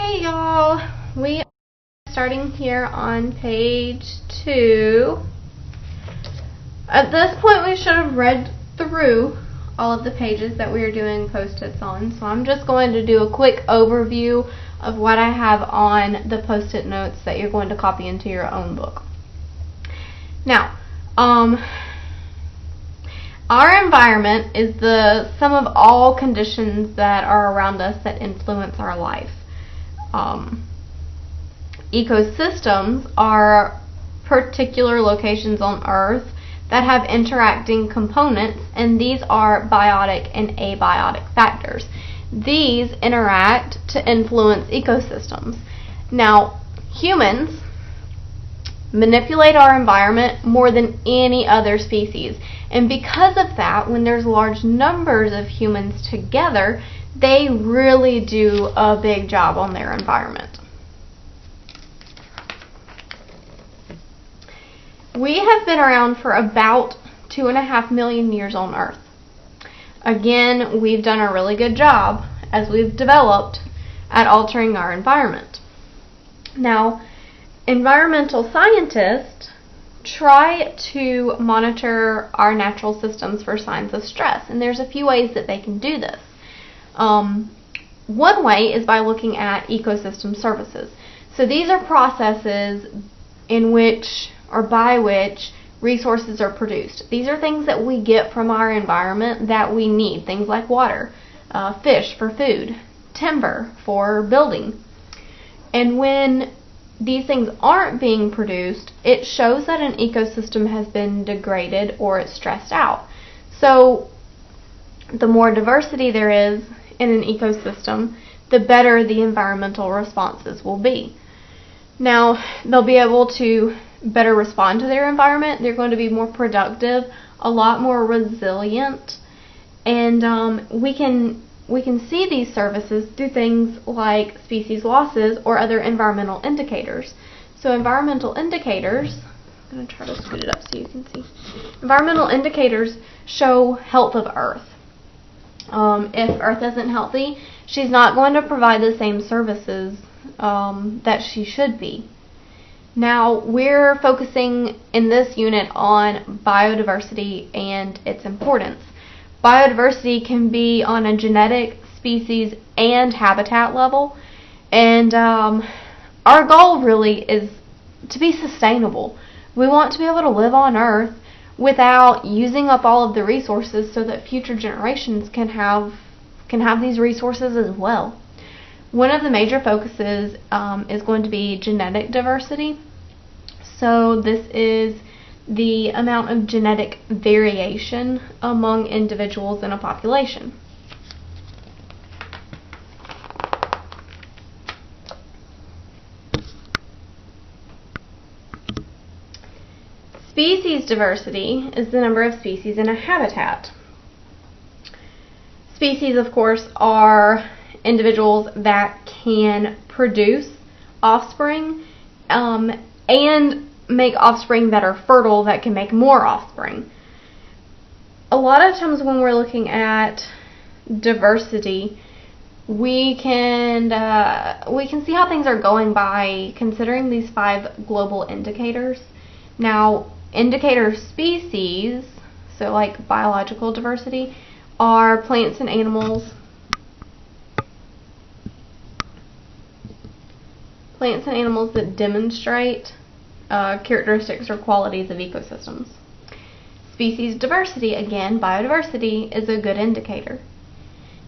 Hey y'all, we are starting here on page 2. At this point we should have read through all of the pages that we are doing post-its on, so I'm just going to do a quick overview of what I have on the post-it notes that you're going to copy into your own book. Now, our environment is the sum of all conditions that are around us that influence our life. Ecosystems are particular locations on Earth that have interacting components, and these are biotic and abiotic factors. These interact to influence ecosystems. Now, humans manipulate our environment more than any other species, and because of that, when there's large numbers of humans together, they really do a big job on their environment. We have been around for about 2.5 million years on Earth. Again, we've done a really good job as we've developed at altering our environment. Now, environmental scientists try to monitor our natural systems for signs of stress, and there's a few ways that they can do this. One way is by looking at ecosystem services. So these are processes in which or by which resources are produced. These are things that we get from our environment that we need, things like water, fish for food, timber for building. And when these things aren't being produced, it shows that an ecosystem has been degraded or it's stressed out. So the more diversity there is in an ecosystem, the better the environmental responses will be. Now, they'll be able to better respond to their environment. They're going to be more productive, a lot more resilient, and we can see these services through things like species losses or other environmental indicators. So environmental indicators, I'm going to try to scoot it up so you can see. Environmental indicators show health of Earth. If Earth isn't healthy, she's not going to provide the same services that she should be. Now, we're focusing in this unit on biodiversity and its importance. Biodiversity can be on a genetic, species, and habitat level, and our goal really is to be sustainable. We want to be able to live on Earth without using up all of the resources so that future generations can have these resources as well. One of the major focuses is going to be genetic diversity. So this is the amount of genetic variation among individuals in a population. Species diversity is the number of species in a habitat. Species, of course, are individuals that can produce offspring and make offspring that are fertile that can make more offspring. A lot of times when we're looking at diversity, we can see how things are going by considering these 5 global indicators. Now, indicator species, so like biological diversity, are plants and animals, that demonstrate characteristics or qualities of ecosystems. Species diversity, again, biodiversity, is a good indicator.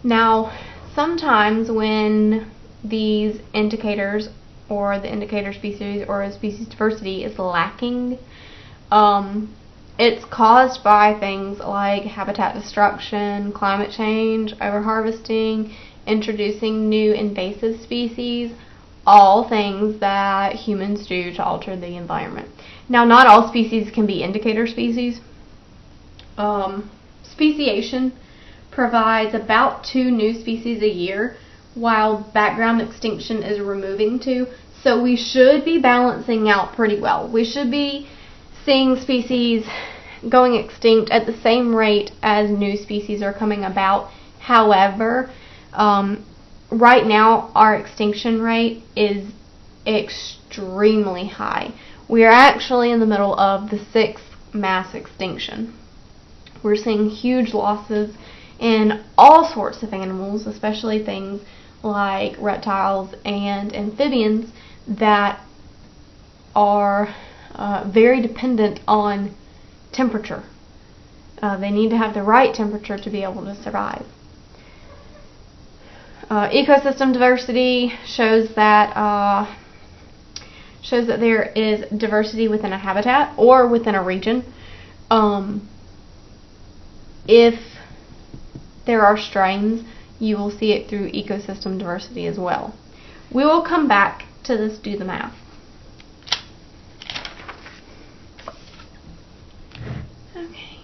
Now, sometimes when these indicators or the indicator species or species diversity is lacking, it's caused by things like habitat destruction, climate change, overharvesting, introducing new invasive species, all things that humans do to alter the environment. Now, not all species can be indicator species. Speciation provides about 2 new species a year, while background extinction is removing 2. So we should be balancing out pretty well. We should be seeing species going extinct at the same rate as new species are coming about. However, right now our extinction rate is extremely high. We are actually in the middle of the 6th mass extinction. We're seeing huge losses in all sorts of animals, especially things like reptiles and amphibians that are very dependent on temperature. They need to have the right temperature to be able to survive. Ecosystem diversity shows that there is diversity within a habitat or within a region. If there are strains, you will see it through ecosystem diversity as well. We will come back to this, do the math. Okay.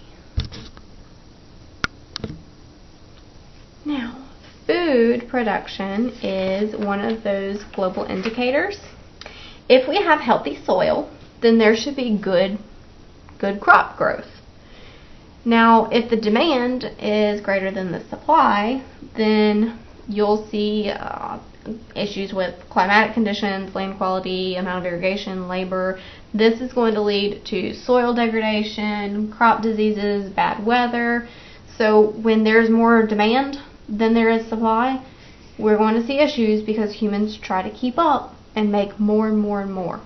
Now, food production is one of those global indicators. If we have healthy soil, then there should be good crop growth. Now, if the demand is greater than the supply, then you'll see issues with climatic conditions, land quality, amount of irrigation, labor. This is going to lead to soil degradation, crop diseases, bad weather. So when there's more demand than there is supply, we're going to see issues because humans try to keep up and make more and more and more.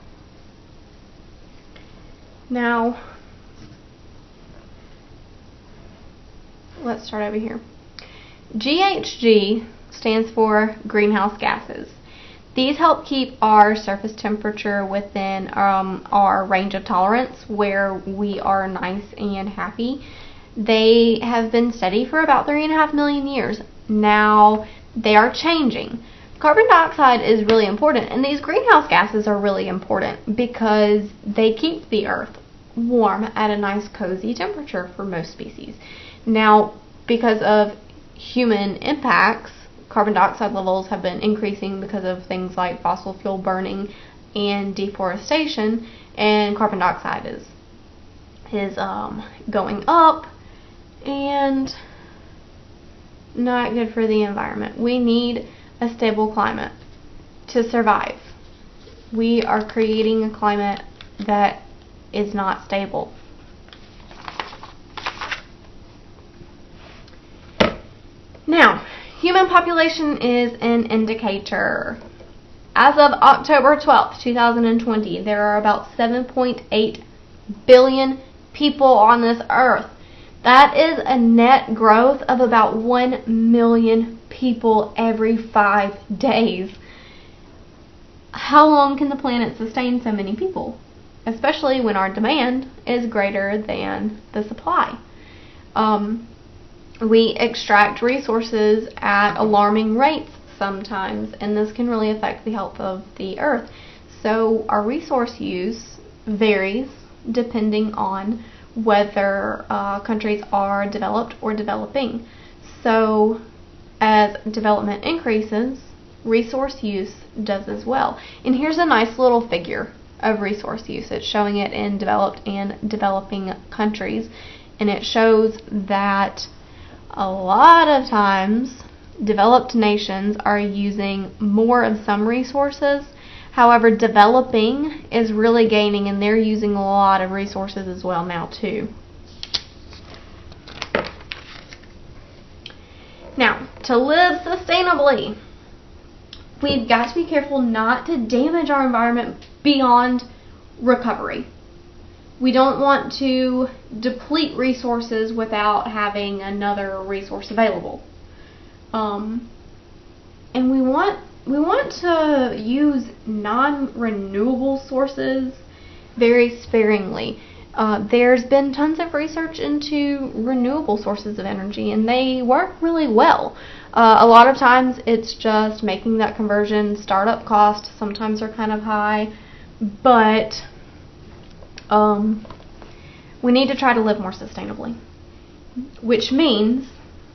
Now, let's start over here. GHG stands for greenhouse gases. These help keep our surface temperature within our range of tolerance where we are nice and happy. They have been steady for about 3.5 million years. Now they are changing. Carbon dioxide is really important, and these greenhouse gases are really important because they keep the earth warm at a nice cozy temperature for most species. Now, because of human impacts, carbon dioxide levels have been increasing because of things like fossil fuel burning and deforestation, and carbon dioxide is going up and not good for the environment. We need a stable climate to survive. We are creating a climate that is not stable. Now, human population is an indicator. As of October 12th, 2020, there are about 7.8 billion people on this earth. That is a net growth of about 1 million people every 5 days. How long can the planet sustain so many people? Especially when our demand is greater than the supply. We extract resources at alarming rates sometimes, and this can really affect the health of the earth. So our resource use varies depending on whether countries are developed or developing. So as development increases, resource use does as well. And here's a nice little figure of resource use. It's showing it in developed and developing countries, and it shows that a lot of times developed nations are using more of some resources. However, developing is really gaining, and they're using a lot of resources as well now too. Now, to live sustainably, we've got to be careful not to damage our environment beyond recovery. We don't want to deplete resources without having another resource available. And we want to use non-renewable sources very sparingly. There's been tons of research into renewable sources of energy, and they work really well. A lot of times it's just making that conversion. Startup costs sometimes are kind of high, but we need to try to live more sustainably, which means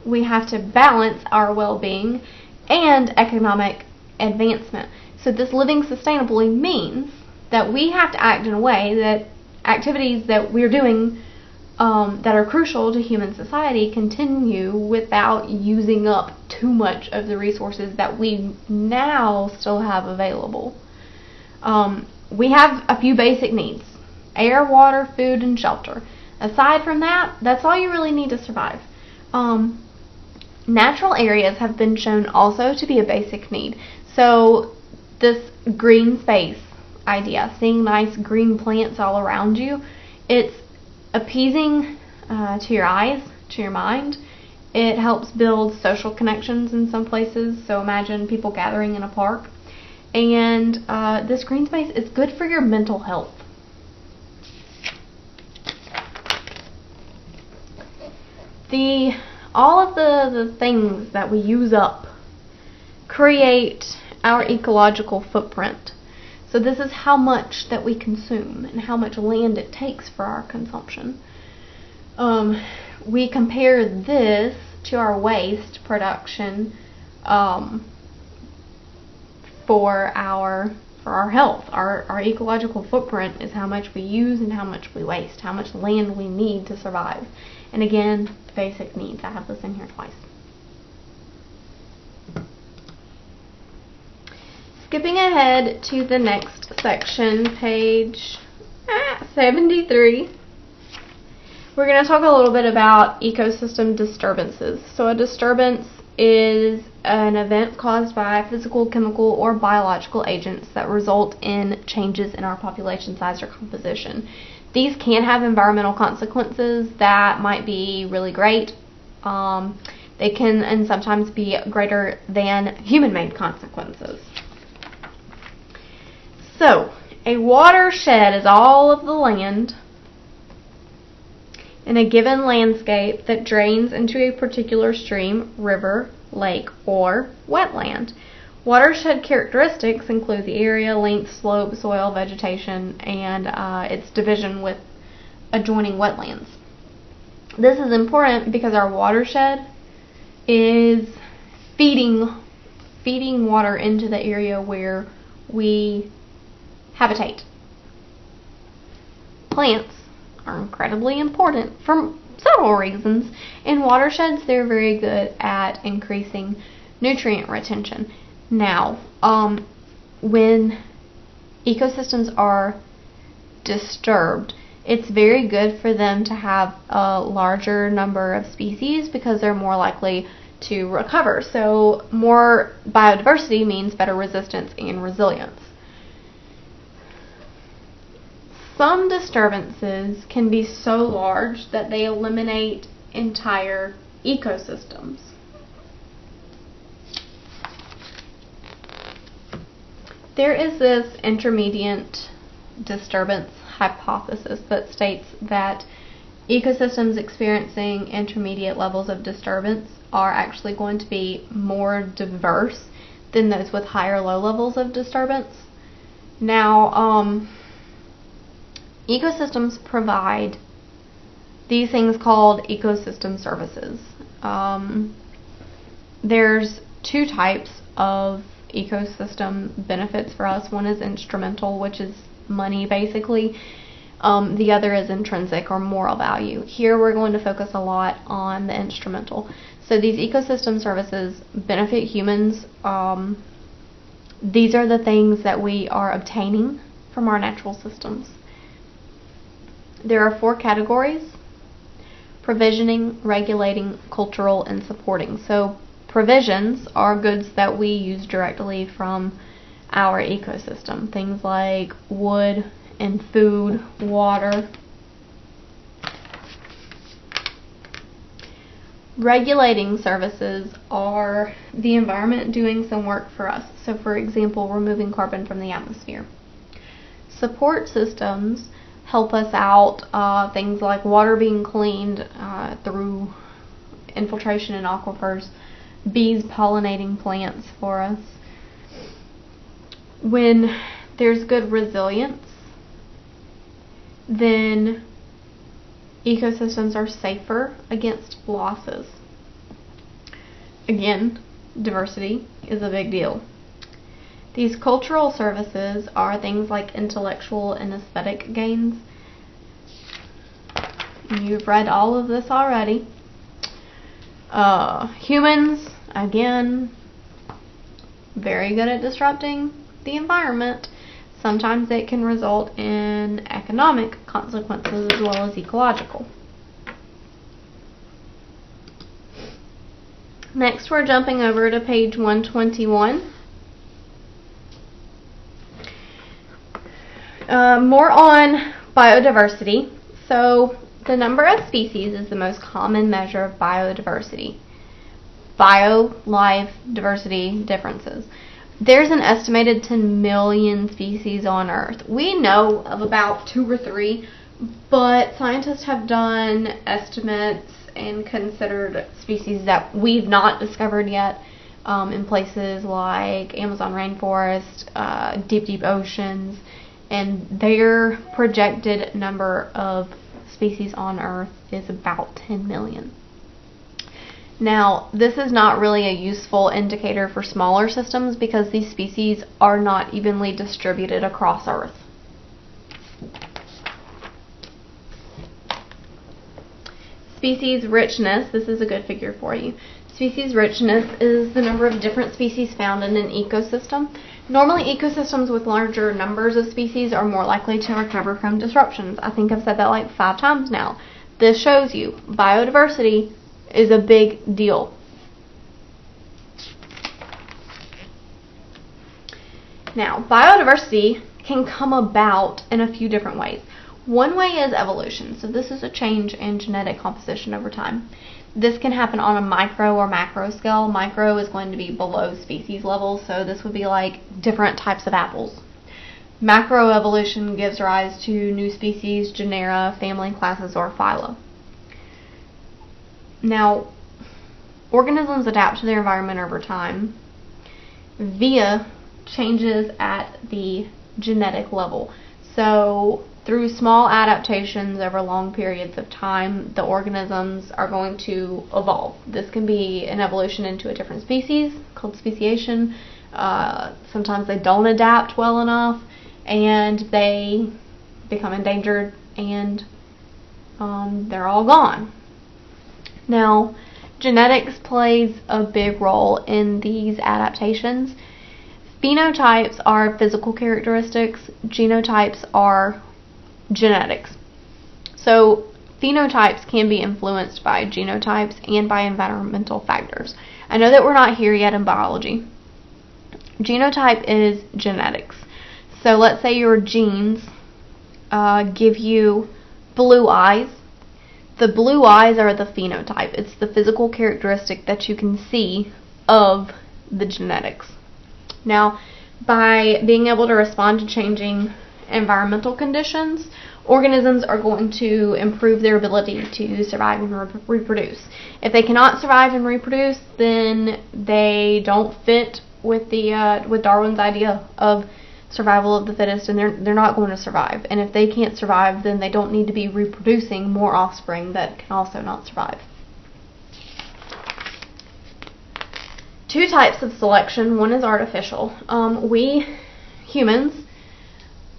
we have to balance our well-being and economic advancement. So this living sustainably means that we have to act in a way that activities that we're doing that are crucial to human society continue without using up too much of the resources that we now still have available. We have a few basic needs: air, water, food, and shelter. Aside from that, that's all you really need to survive. Natural areas have been shown also to be a basic need. So this green space idea, seeing nice green plants all around you, it's appeasing to your eyes, to your mind. It helps build social connections in some places. So imagine people gathering in a park. And this green space is good for your mental health. All of the things that we use up create our ecological footprint. So this is how much that we consume and how much land it takes for our consumption. We compare this to our waste production for our health. Our ecological footprint is how much we use and how much we waste, how much land we need to survive. And again, basic needs. I have this in here twice. Skipping ahead to the next section, page 73, we're going to talk a little bit about ecosystem disturbances. So a disturbance is an event caused by physical, chemical, or biological agents that result in changes in our population size or composition. These can have environmental consequences that might be really great. They can and sometimes be greater than human-made consequences. So, a watershed is all of the land in a given landscape that drains into a particular stream, river, lake, or wetland. Watershed characteristics include the area, length, slope, soil, vegetation, and its division with adjoining wetlands. This is important because our watershed is feeding water into the area where we habitate. Plants are incredibly important for several reasons. In watersheds, they're very good at increasing nutrient retention. Now, when ecosystems are disturbed, it's very good for them to have a larger number of species because they're more likely to recover. So more biodiversity means better resistance and resilience. Some disturbances can be so large that they eliminate entire ecosystems. There is this intermediate disturbance hypothesis that states that ecosystems experiencing intermediate levels of disturbance are actually going to be more diverse than those with higher low levels of disturbance. Now, ecosystems provide these things called ecosystem services. There's two types of ecosystem benefits for us. One is instrumental, which is money basically. The other is intrinsic or moral value. Here we're going to focus a lot on the instrumental. So these ecosystem services benefit humans. These are the things that we are obtaining from our natural systems. There are 4 categories: provisioning, regulating, cultural, and supporting. So provisions are goods that we use directly from our ecosystem. Things like wood and food, water. Regulating services are the environment doing some work for us. So for example, removing carbon from the atmosphere. Support systems help us out, things like water being cleaned through infiltration in aquifers, bees pollinating plants for us. When there's good resilience, then ecosystems are safer against losses. Again, diversity is a big deal. These cultural services are things like intellectual and aesthetic gains. You've read all of this already. Humans, again, very good at disrupting the environment. Sometimes it can result in economic consequences as well as ecological. Next, we're jumping over to page 121. More on biodiversity. So, the number of species is the most common measure of biodiversity. Life, diversity, differences. There's an estimated 10 million species on Earth. We know of about 2 or 3, but scientists have done estimates and considered species that we've not discovered yet in places like Amazon rainforest, deep oceans, and their projected number of species on Earth is about 10 million. Now, this is not really a useful indicator for smaller systems because these species are not evenly distributed across Earth. Species richness, this is a good figure for you. Species richness is the number of different species found in an ecosystem. Normally, ecosystems with larger numbers of species are more likely to recover from disruptions. I think I've said that like 5 times now. This shows you biodiversity is a big deal. Now, biodiversity can come about in a few different ways. One way is evolution. So this is a change in genetic composition over time. This can happen on a micro or macro scale. Micro is going to be below species level, so this would be like different types of apples. Macroevolution gives rise to new species, genera, family classes, or phyla. Now, organisms adapt to their environment over time via changes at the genetic level. So, through small adaptations over long periods of time, the organisms are going to evolve. This can be an evolution into a different species, called speciation. Sometimes they don't adapt well enough, and they become endangered, and they're all gone. Now, genetics plays a big role in these adaptations. Phenotypes are physical characteristics. Genotypes are genetics. So, phenotypes can be influenced by genotypes and by environmental factors. I know that we're not here yet in biology. Genotype is genetics. So, let's say your genes give you blue eyes. The blue eyes are the phenotype. It's the physical characteristic that you can see of the genetics. Now, by being able to respond to changing environmental conditions, organisms are going to improve their ability to survive and reproduce. If they cannot survive and reproduce, then they don't fit with with Darwin's idea of survival of the fittest, and they're not going to survive. And if they can't survive, then they don't need to be reproducing more offspring that can also not survive. 2 types of selection. One is artificial. We humans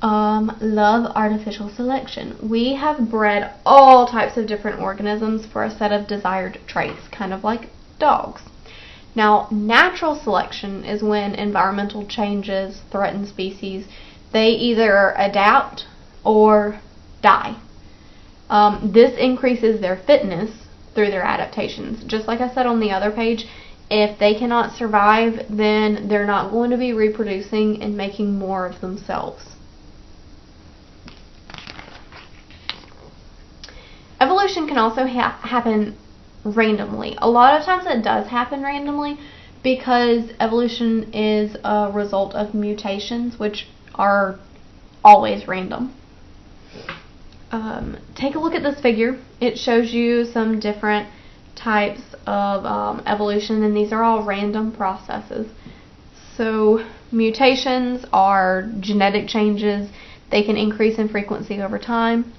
love artificial selection. We have bred all types of different organisms for a set of desired traits, kind of like dogs. Now, natural selection is when environmental changes threaten species. They either adapt or die. This increases their fitness through their adaptations. Just like I said on the other page, if they cannot survive, then they're not going to be reproducing and making more of themselves. Evolution can also happen randomly. A lot of times it does happen randomly because evolution is a result of mutations, which are always random. Take a look at this figure. It shows you some different types of evolution, and these are all random processes. So mutations are genetic changes. They can increase in frequency over time.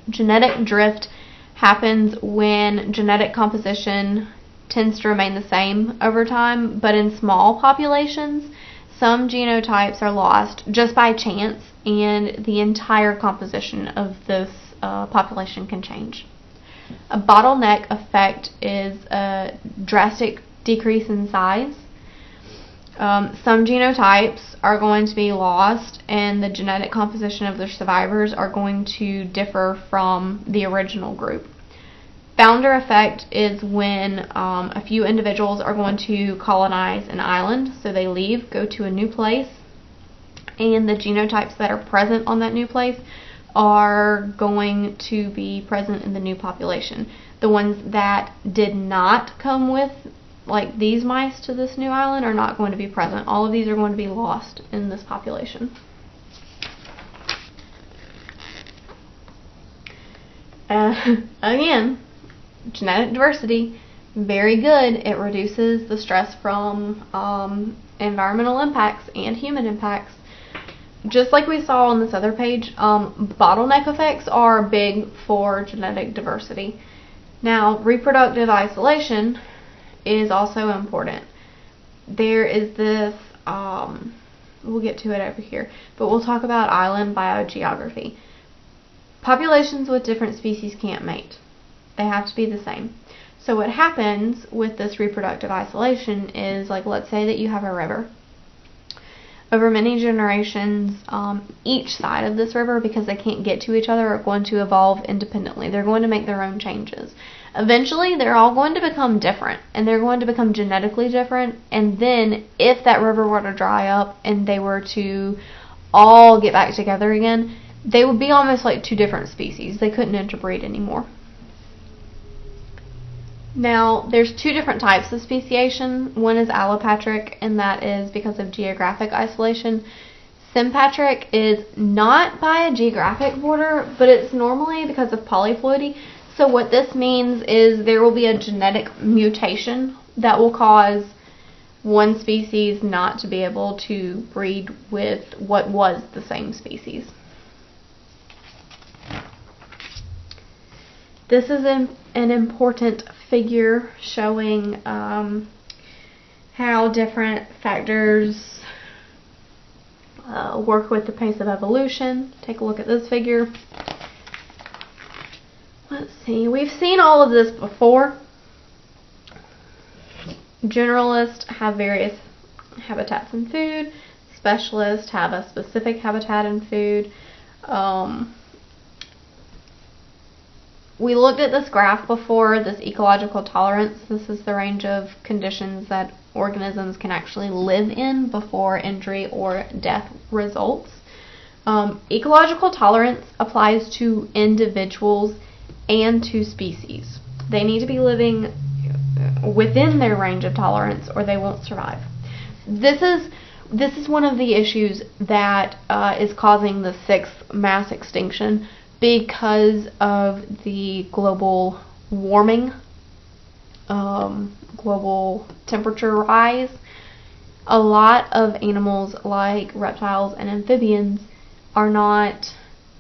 Genetic drift happens when genetic composition tends to remain the same over time, but in small populations, some genotypes are lost just by chance, and the entire composition of this population can change. A bottleneck effect is a drastic decrease in size. Some genotypes are going to be lost, and the genetic composition of the survivors are going to differ from the original group. Founder effect is when a few individuals are going to colonize an island, so they leave, go to a new place, and the genotypes that are present on that new place are going to be present in the new population. The ones that did not come with, like these mice, to this new island are not going to be present. All of these are going to be lost in this population. Again, genetic diversity, very good. It reduces the stress from environmental impacts and human impacts. Just like we saw on this other page, bottleneck effects are big for genetic diversity. Now, reproductive isolation is also important. There is this, we'll get to it over here, but we'll talk about island biogeography. Populations with different species can't mate. They have to be the same. So what happens with this reproductive isolation is, like, let's say that you have a river. Over many generations, each side of this river, because they can't get to each other, are going to evolve independently. They're going to make their own changes. Eventually, they're all going to become different, and they're going to become genetically different, and then if that river were to dry up and they were to all get back together again, they would be almost like two different species. They couldn't interbreed anymore. Now, there's two different types of speciation. One is allopatric, and that is because of geographic isolation. Sympatric is not by a geographic border, but it's normally because of polyploidy. So what this means is there will be a genetic mutation that will cause one species not to be able to breed with what was the same species. This is an important figure showing how different factors work with the pace of evolution. Take a look at this figure. Let's see, we've seen all of this before. Generalists have various habitats and food. Specialists have a specific habitat and food. We looked at this graph before, this ecological tolerance. This is the range of conditions that organisms can actually live in before injury or death results. Ecological tolerance applies to individuals and to species. They need to be living within their range of tolerance or they won't survive. This is one of the issues that is causing the 6th mass extinction because of the global warming, global temperature rise. A lot of animals like reptiles and amphibians are not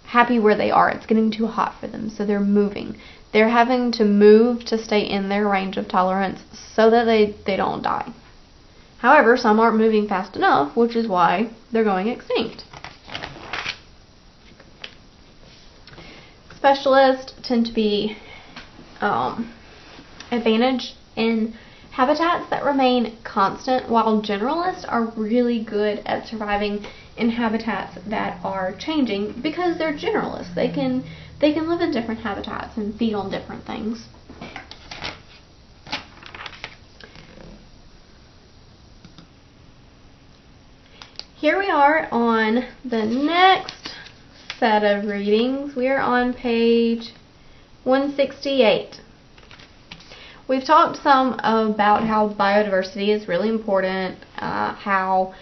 happy where they are. It's getting too hot for them, so they're moving. They're having to move to stay in their range of tolerance so that they don't die. However, some aren't moving fast enough, which is why they're going extinct. Specialists tend to be advantaged in habitats that remain constant, while generalists are really good at surviving in habitats that are changing because they're generalists. They can live in different habitats and feed on different things. Here we are on the next set of readings. We are on page 168. We've talked some about how biodiversity is really important, how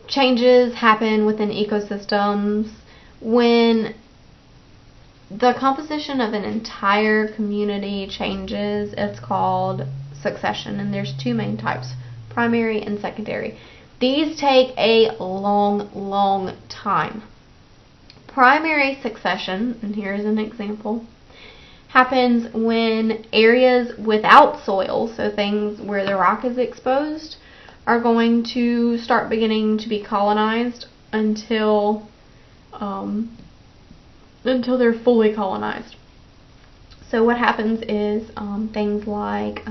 changes happen within ecosystems. When the composition of an entire community changes, it's called succession, and there's two main types, primary and secondary. These take a long time. Primary succession, and here's an example, happens when areas without soil, so things where the rock is exposed, are going to start beginning to be colonized until until they're fully colonized. So what happens is things like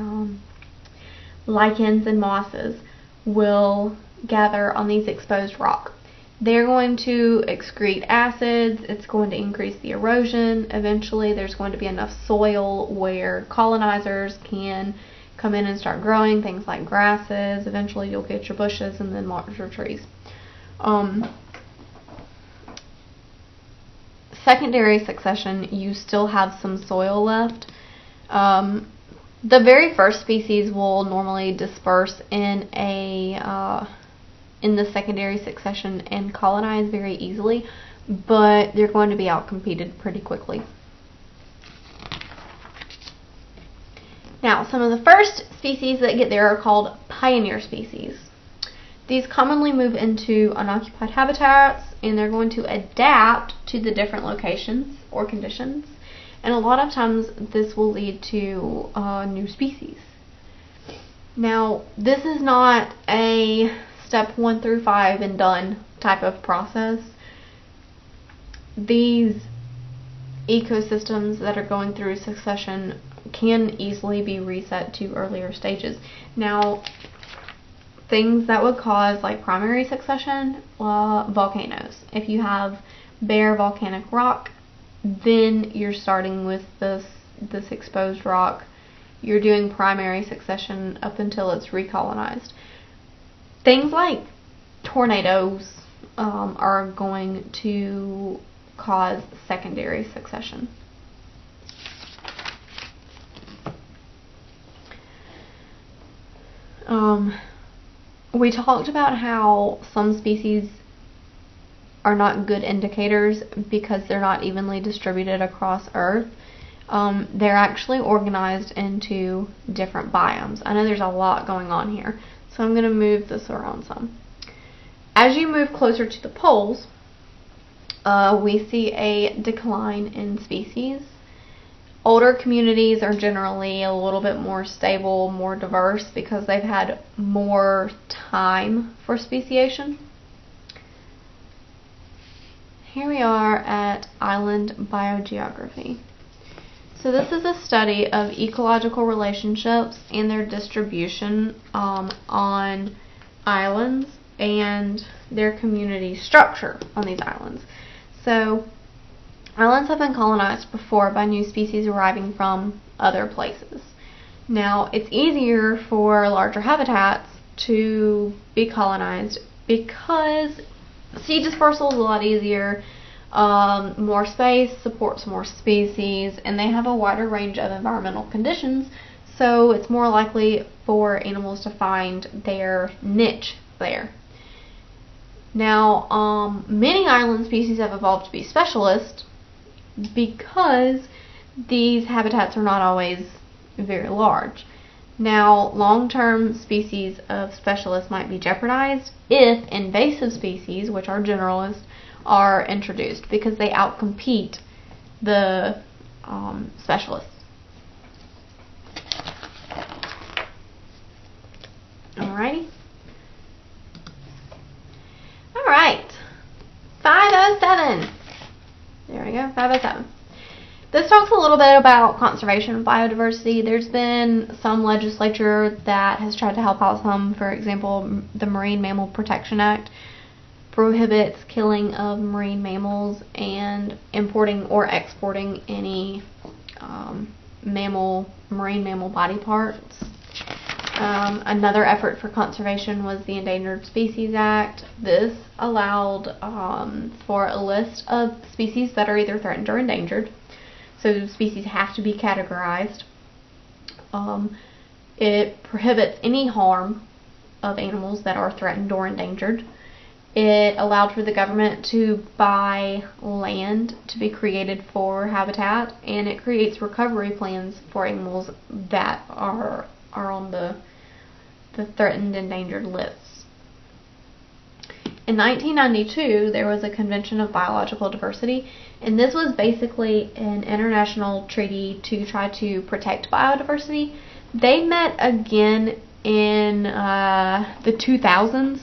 lichens and mosses will gather on these exposed rock. They're going to excrete acids, it's going to increase the erosion. Eventually there's going to be enough soil where colonizers can come in and start growing things like grasses. Eventually you'll get your bushes and then larger trees. Secondary succession, you still have some soil left. The very first species will normally disperse in the secondary succession and colonize very easily, but they're going to be outcompeted pretty quickly. Now, some of the first species that get there are called pioneer species. These commonly move into unoccupied habitats, and they're going to adapt to the different locations or conditions, and a lot of times this will lead to new species. Now, this is not a step 1 through 5 and done type of process. These ecosystems that are going through succession can easily be reset to earlier stages. Now, things that would cause like primary succession, volcanoes. If you have bare volcanic rock, then you're starting with this exposed rock. You're doing primary succession up until it's recolonized. Things like tornadoes are going to cause secondary succession. We talked about how some species are not good indicators because they're not evenly distributed across Earth. They're actually organized into different biomes. I know there's a lot going on here, so I'm going to move this around some. As you move closer to the poles, we see a decline in species. Older communities are generally a little bit more stable, more diverse, because they've had more time for speciation. Here we are at island biogeography. So this is a study of ecological relationships and their distribution on islands and their community structure on these islands. So islands have been colonized before by new species arriving from other places. Now, it's easier for larger habitats to be colonized because seed dispersal is a lot easier. More space supports more species, and they have a wider range of environmental conditions, so it's more likely for animals to find their niche there. Now, many island species have evolved to be specialists because these habitats are not always very large. Now, long-term species of specialists might be jeopardized if invasive species, which are generalists, are introduced because they outcompete the specialists. Alrighty. Alright. 507. There we go, 507. This talks a little bit about conservation of biodiversity. There's been some legislature that has tried to help out some. For example, the Marine Mammal Protection Act prohibits killing of marine mammals and importing or exporting any marine mammal body parts. Another effort for conservation was the Endangered Species Act. This allowed for a list of species that are either threatened or endangered. So species have to be categorized. It prohibits any harm of animals that are threatened or endangered. It allowed for the government to buy land to be created for habitat, and it creates recovery plans for animals that are on the threatened endangered lists. In 1992, there was a Convention of Biological Diversity, and this was basically an international treaty to try to protect biodiversity. They met again in the 2000s,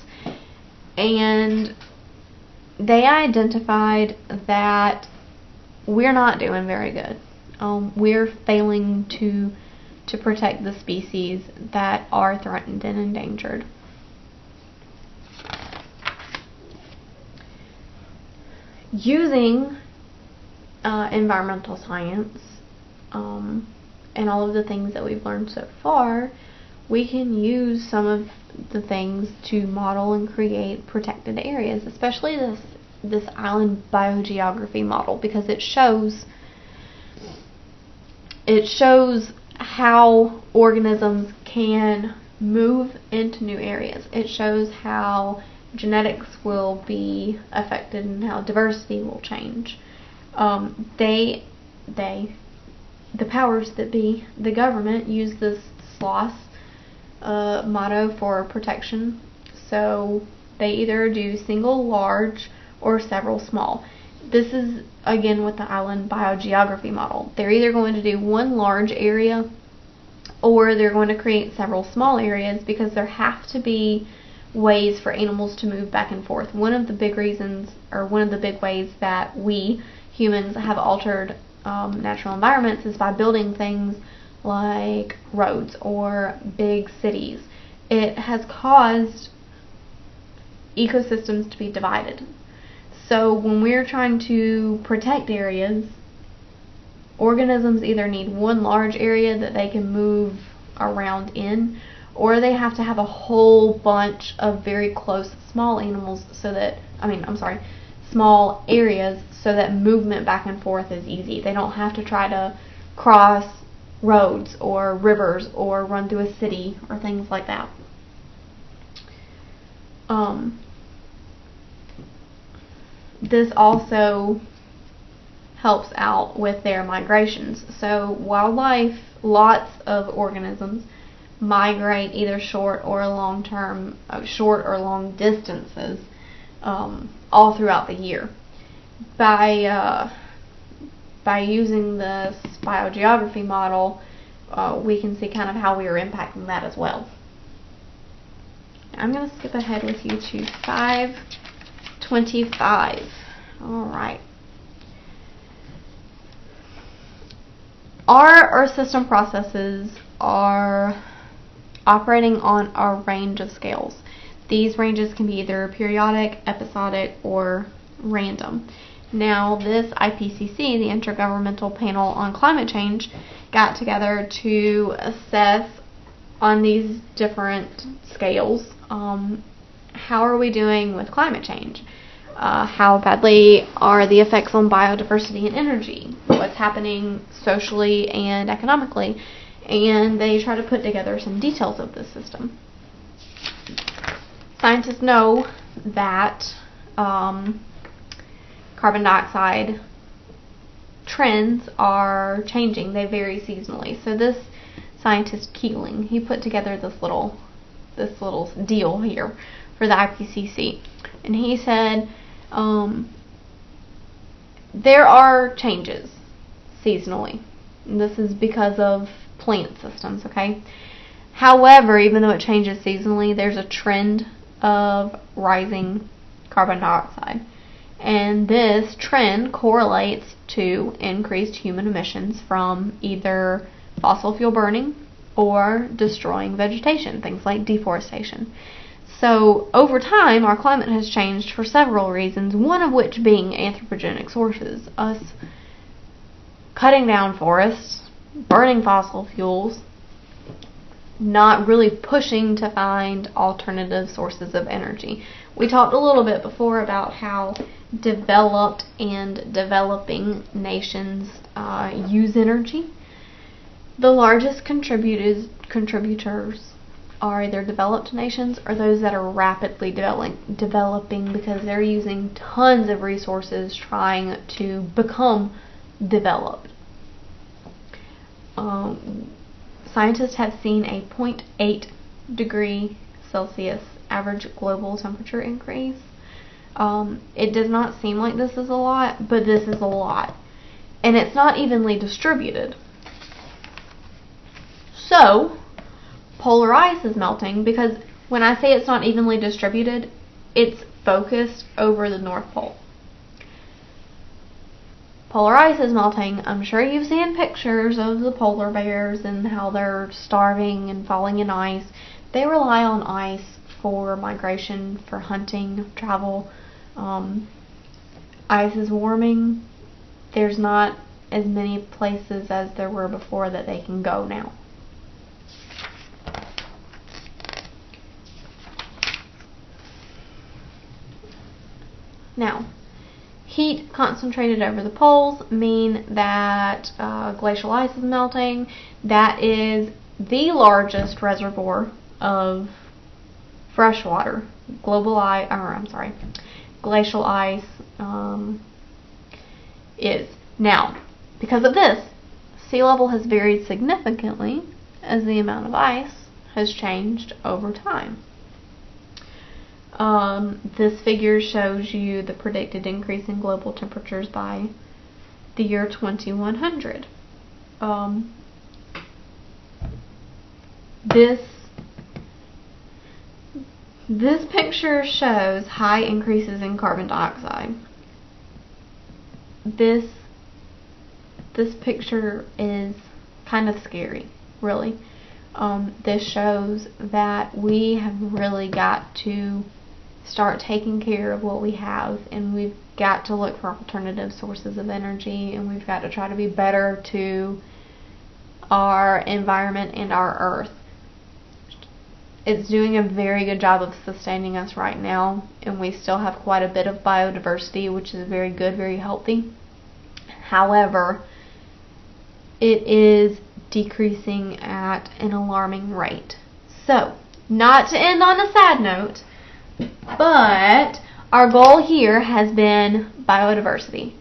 and they identified that we're not doing very good. We're failing to protect the species that are threatened and endangered. Using environmental science and all of the things that we've learned so far, we can use some of the things to model and create protected areas, especially this island biogeography model, because it shows how organisms can move into new areas. It shows how genetics will be affected and how diversity will change. The powers that be, the government, use this SLOSS motto for protection. So they either do single large or several small. This is again with the island biogeography model. They're either going to do one large area or they're going to create several small areas, because there have to be ways for animals to move back and forth. One of the big reasons, or one of the big ways that we humans have altered natural environments is by building things like roads or big cities. It has caused ecosystems to be divided. So when we're trying to protect areas, organisms either need one large area that they can move around in, or they have to have a whole bunch of very close small animals small areas, so that movement back and forth is easy. They don't have to try to cross roads or rivers or run through a city or things like that. This also helps out with their migrations. So wildlife, lots of organisms migrate either short or long distances all throughout the year. By using this biogeography model, we can see kind of how we are impacting that as well. I'm going to skip ahead with you to 525. Alright. Our Earth system processes are operating on a range of scales. These ranges can be either periodic, episodic, or random. Now, this IPCC, the Intergovernmental Panel on Climate Change, got together to assess on these different scales how are we doing with climate change? How badly are the effects on biodiversity and energy? What's happening socially and economically? And they try to put together some details of this system. Scientists know that carbon dioxide trends are changing. They vary seasonally. So this scientist Keeling, he put together this little deal here for the IPCC, and he said there are changes seasonally. And this is because of plant systems, okay? However, even though it changes seasonally, there's a trend of rising carbon dioxide. And this trend correlates to increased human emissions from either fossil fuel burning or destroying vegetation, things like deforestation. So over time, our climate has changed for several reasons, one of which being anthropogenic sources, us cutting down forests, burning fossil fuels, not really pushing to find alternative sources of energy. We talked a little bit before about how developed and developing nations use energy. The largest contributors are either developed nations or those that are rapidly developing, because they're using tons of resources trying to become developed. Scientists have seen a 0.8 degree Celsius average global temperature increase. It does not seem like this is a lot, but this is a lot. And it's not evenly distributed. So, polar ice is melting, because when I say it's not evenly distributed, it's focused over the North Pole. polar ice is melting. I'm sure you've seen pictures of the polar bears and how they're starving and falling in ice. They rely on ice for migration, for hunting, travel. Ice is warming. There's not as many places as there were before that they can go now. Now, heat concentrated over the poles mean that glacial ice is melting. That is the largest reservoir of fresh water. Glacial ice is. Now, because of this, sea level has varied significantly as the amount of ice has changed over time. This figure shows you the predicted increase in global temperatures by the year 2100. This picture shows high increases in carbon dioxide. This picture is kind of scary, really. This shows that we have really got to start taking care of what we have, and we've got to look for alternative sources of energy, and we've got to try to be better to our environment and our earth. It's doing a very good job of sustaining us right now, and we still have quite a bit of biodiversity, which is very good, very healthy. However, it is decreasing at an alarming rate. So, not to end on a sad note, but our goal here has been biodiversity.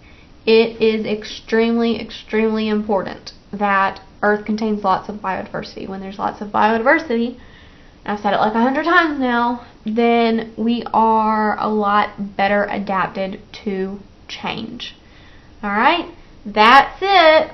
It is extremely, extremely important that Earth contains lots of biodiversity. When there's lots of biodiversity, and I've said it like 100 times now, then we are a lot better adapted to change. Alright, that's it.